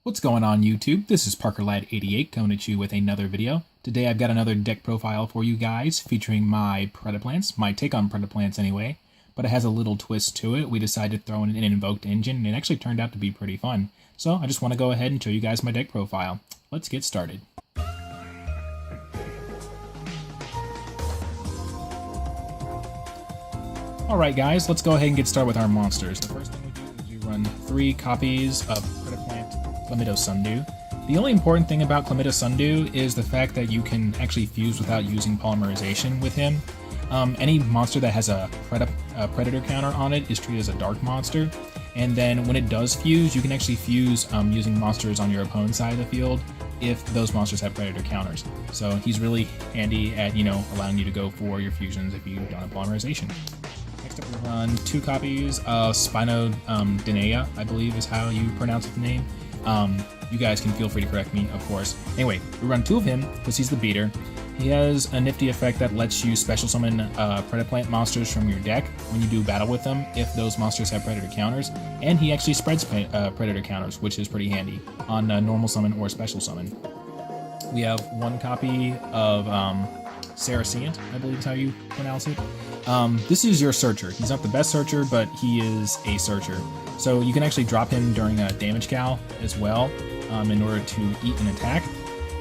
What's going on YouTube? This is ParkerLad88 coming at you with another video. Today I've got another deck profile for you guys featuring my Predaplants, my take on Predaplants anyway, but it has a little twist to it. We decided to throw in an Invoked engine and it actually turned out to be pretty fun. So I just want to go ahead and show you guys my deck profile. Let's get started. Alright guys, let's go ahead and get started with our monsters. The first thing we do is we run 3 copies of Predaplant Chlamydo Sundew. The only important thing about Chlamydo Sundew is the fact that you can actually fuse without using polymerization with him. Any monster that has a predator counter on it is treated as a dark monster, and then when it does fuse, you can actually fuse using monsters on your opponent's side of the field if those monsters have predator counters. So he's really handy at, allowing you to go for your fusions if you don't have polymerization. Next up, we run 2 copies of Spinodinea, I believe is how you pronounce the name. You guys can feel free to correct me, of course. Anyway, we run 2 of him because he's the beater. He has a nifty effect that lets you special summon Predaplant monsters from your deck when you do battle with them if those monsters have predator counters, and he actually spreads predator counters, which is pretty handy on normal summon or special summon. We have 1 copy of Saraceant, I believe is how you pronounce it. This is your searcher. He's not the best searcher, but he is a searcher. So you can actually drop him during a damage cal as well in order to eat an attack.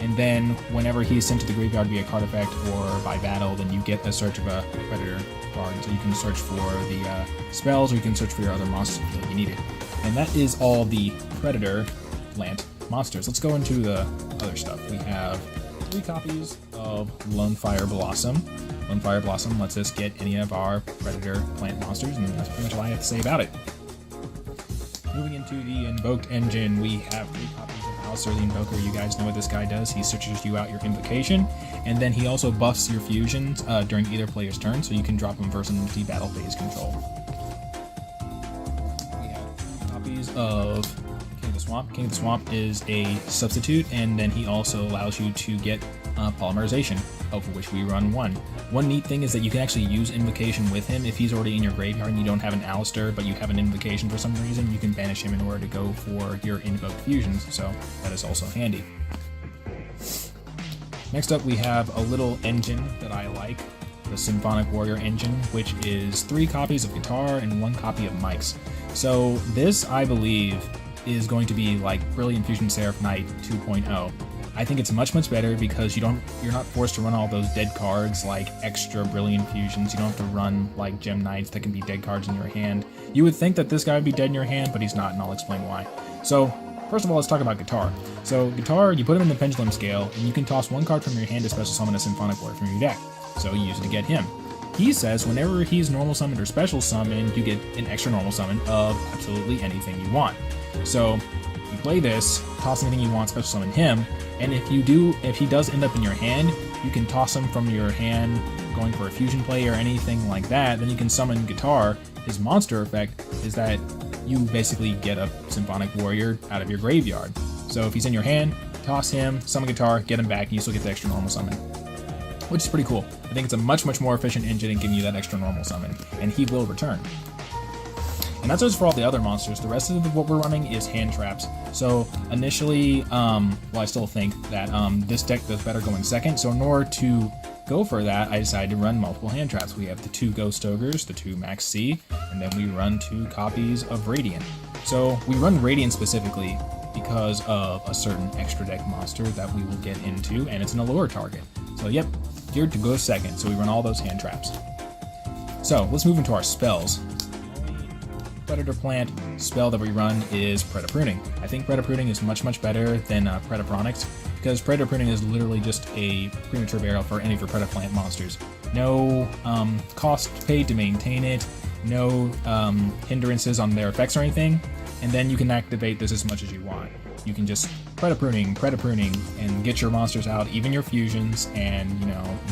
And then whenever he is sent to the graveyard via card effect or by battle, then you get a search of a predator card. So you can search for the spells, or you can search for your other monsters if you need it. And that is all the predator plant monsters. Let's go into the other stuff. We have 3 copies of Lonefire Blossom. Lonefire Blossom lets us get any of our predator plant monsters, and that's pretty much all I have to say about it. Moving into the Invoked engine, we have 3 copies of Alistair the Invoker. You guys know what this guy does. He searches you out your invocation, and then he also buffs your fusions during either player's turn, so you can drop them versus multi-battle phase control. We have 3 copies of King of the Swamp. King of the Swamp is a substitute, and then he also allows you to get polymerization, over which we run 1. One neat thing is that you can actually use Invocation with him. If he's already in your graveyard and you don't have an Alistair, but you have an Invocation for some reason, you can banish him in order to go for your Invoked fusions, so that is also handy. Next up, we have a little engine that I like, the Symphonic Warrior engine, which is 3 copies of Guitar and 1 copy of Mics. So this, I believe, is going to be like Brilliant Fusion Seraph Knight 2.0. I think it's much better because you're not forced to run all those dead cards like extra Brilliant Fusions. You don't have to run like Gem Knights that can be dead cards in your hand. You would think that this guy would be dead in your hand, but he's not, and I'll explain why. So, first of all, let's talk about Guitar. So, Guitar, you put him in the Pendulum Scale, and you can toss 1 card from your hand to special summon a Symphonic Warrior from your deck. So, you use it to get him. He says whenever he's normal summoned or special summoned, you get an extra normal summon of absolutely anything you want. So, you play this, toss anything you want, special summon him, and if he does end up in your hand, you can toss him from your hand going for a fusion play or anything like that, then you can summon Guitar. His monster effect is that you basically get a Symphonic Warrior out of your graveyard. So if he's in your hand, toss him, summon Guitar, get him back, and you still get the extra normal summon, which is pretty cool. I think it's a much more efficient engine in giving you that extra normal summon, and he will return. And that's just for all the other monsters. The rest of what we're running is hand traps. So initially, I still think that this deck does better going second. So in order to go for that, I decided to run multiple hand traps. We have the 2 Ghost Ogres, the 2 Max C, and then we run 2 copies of Radiant. So we run Radiant specifically because of a certain extra deck monster that we will get into, and it's an allure target. So yep, geared to go second. So we run all those hand traps. So let's move into our spells. Predator plant spell that we run is Predapruning. I think Predapruning is much better than Predapronics, because Predator Pruning is literally just a premature burial for any of your Predaplant monsters. No cost paid to maintain it, no hindrances on their effects or anything, and then you can activate this as much as you want. You can just Predapruning, and get your monsters out, even your fusions, and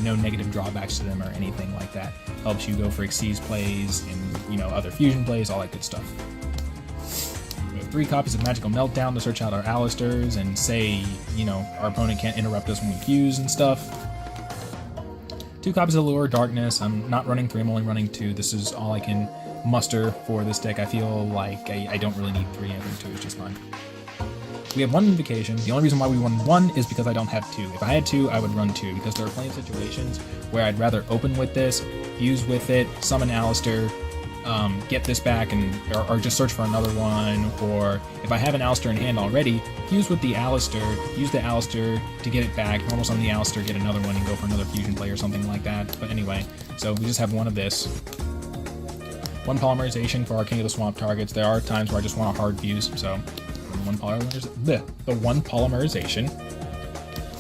no negative drawbacks to them or anything like that. Helps you go for Xyz plays and other fusion plays, all that good stuff. We have 3 copies of Magical Meltdown to search out our Alistairs and say, our opponent can't interrupt us when we fuse and stuff. 2 copies of Lure Darkness. I'm not running 3, I'm only running 2. This is all I can muster for this deck. I feel like I don't really need 3, I think 2 is just fine. We have one Invocation. The only reason why we run one is because I don't have two. If I had two, I would run two, because there are plenty of situations where I'd rather open with this, fuse with it, summon Alistair, get this back, or just search for another one, or if I have an Alistair in hand already, fuse with the Alistair, use the Alistair to get it back, normal summon the Alistair, get another one, and go for another fusion play or something like that. But anyway, so we just have one of this. One Polymerization for our King of the Swamp targets. There are times where I just want a hard fuse, so one Polymerization.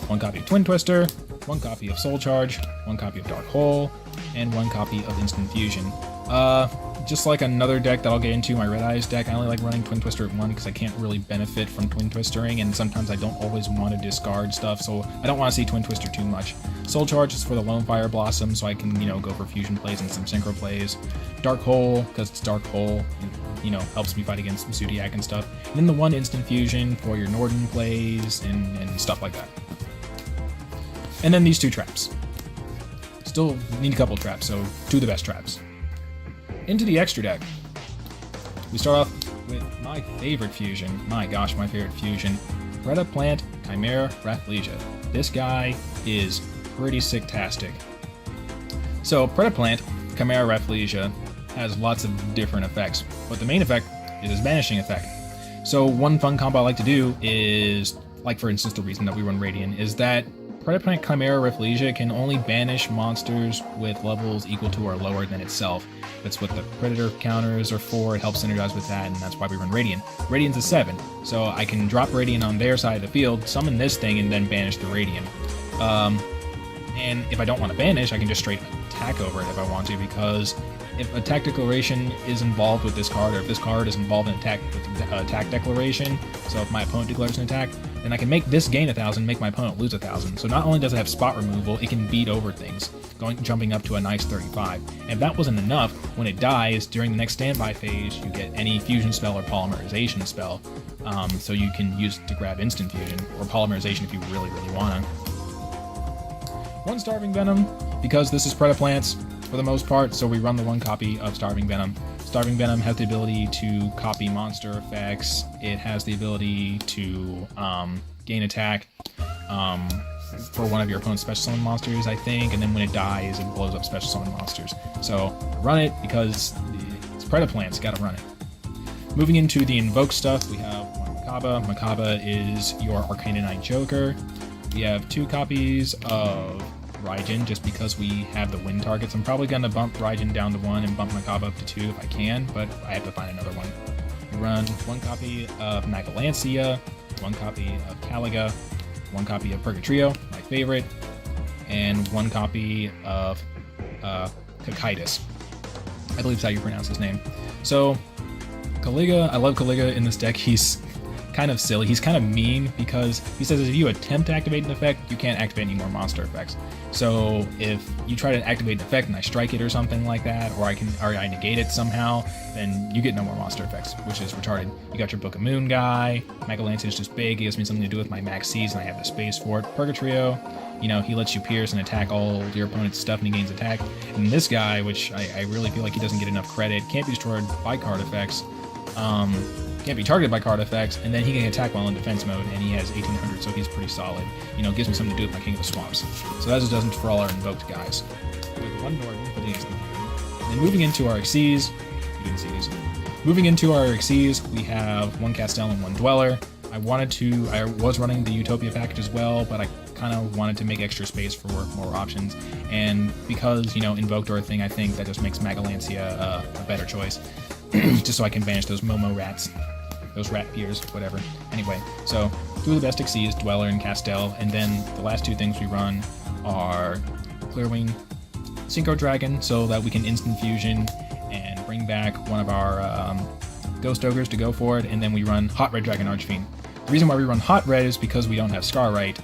One copy of Twin Twister, one copy of Soul Charge, one copy of Dark Hole, and one copy of Instant Fusion. Just like another deck that I'll get into, my Red Eyes deck, I only like running Twin Twister at 1 because I can't really benefit from Twin Twistering, and sometimes I don't always want to discard stuff, so I don't want to see Twin Twister too much. Soul Charge is for the Lone Fire Blossom, so I can, go for fusion plays and some synchro plays. Dark Hole, because it's Dark Hole, helps me fight against Zodiac and stuff. And then the one Instant Fusion for your Norden plays and stuff like that. And then these two traps. Still need a couple traps, so two of the best traps. Into the extra deck. We start off with my favorite fusion. My gosh, my favorite fusion. Predaplant, Chimera, Rathlesia. This guy is pretty sick-tastic. So Predaplant, Chimera, Rathlesia has lots of different effects, but the main effect is his banishing effect. So one fun combo I like to do is, like for instance the reason that we run Radiant, is that Predaplant, Chimera, Rathlesia can only banish monsters with levels equal to or lower than itself. That's what the Predator counters are for. It helps synergize with that, and that's why we run Radiant. Radiant's a 7, so I can drop Radiant on their side of the field, summon this thing, and then banish the Radiant. And if I don't want to banish, I can just straight attack over it if I want to, because if Attack Declaration is involved with this card, or if this card is involved in Attack Declaration, so if my opponent declares an attack, then I can make this gain 1,000, make my opponent lose 1,000. So not only does it have spot removal, it can beat over things, jumping up to a nice 35. And if that wasn't enough, when it dies, during the next standby phase, you get any fusion spell or polymerization spell, so you can use it to grab instant fusion, or polymerization if you really, really want to. One Starving Venom, because this is Predaplants for the most part, so we run the one copy of Starving Venom. Starving Venom has the ability to copy monster effects. It has the ability to gain attack for one of your opponent's special summon monsters, I think, and then when it dies, it blows up special summon monsters. So run it because it's Predaplants, gotta run it. Moving into the Invoked stuff, we have one Makaba. Makaba is your Arcana Knight Joker. We have two copies of Raijin, just because we have the win targets. I'm probably going to bump Raijin down to 1 and bump Makaba up to 2 if I can, but I have to find another one. We run one copy of Magalancia, one copy of Caliga, one copy of Purgatrio, my favorite, and one copy of Kakaitis. I believe that's how you pronounce his name. So, Caliga, I love Caliga in this deck. He's kind of silly. He's kind of mean because he says if you attempt to activate an effect, you can't activate any more monster effects. So if you try to activate an effect and I strike it or something like that, or I negate it somehow, then you get no more monster effects, which is retarded. You got your Book of Moon guy. Magalancia is just big. He gives me something to do with my max C's and I have the space for it. Purgatrio, he lets you pierce and attack all your opponent's stuff and he gains attack. And this guy, which I really feel like he doesn't get enough credit, can't be destroyed by card effects. Can't be targeted by card effects, and then he can attack while in defense mode, and he has 1800, so he's pretty solid. Gives me something to do with my King of the Swamps. So that just doesn't for all our Invoked guys. With one Norden for the instant. Then moving into our Xyz, you didn't see these. Moving into our Xyz, we have one Castell and one Dweller. I was running the Utopia package as well, but I kind of wanted to make extra space for more options, and because, Invoked are a thing, I think that just makes Magalancia a better choice. Just so I can banish those Momo rats. Those rat peers, whatever. Anyway, so two of the best Xyz, Dweller and Castell, and then the last two things we run are Clearwing, Synchro Dragon, so that we can instant fusion and bring back one of our Ghost Ogres to go for it, and then we run Hot Red Dragon Archfiend. The reason why we run Hot Red is because we don't have Scarrite.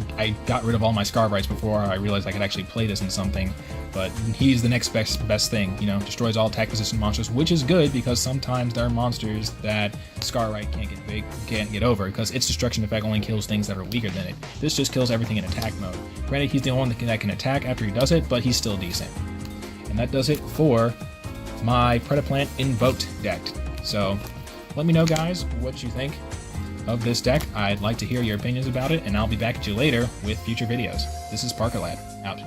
I got rid of all my Scarrites before I realized I could actually play this in something, but he's the next best thing, destroys all attack resistant monsters, which is good because sometimes there are monsters that Scarrite can't get over, because its destruction effect only kills things that are weaker than it. This just kills everything in attack mode. Granted, he's the only one that can attack after he does it, but he's still decent. And that does it for my Predaplant Invoked deck. So let me know, guys, what you think. of this deck. I'd like to hear your opinions about it, and I'll be back at you later with future videos. This is Parker Lad, out.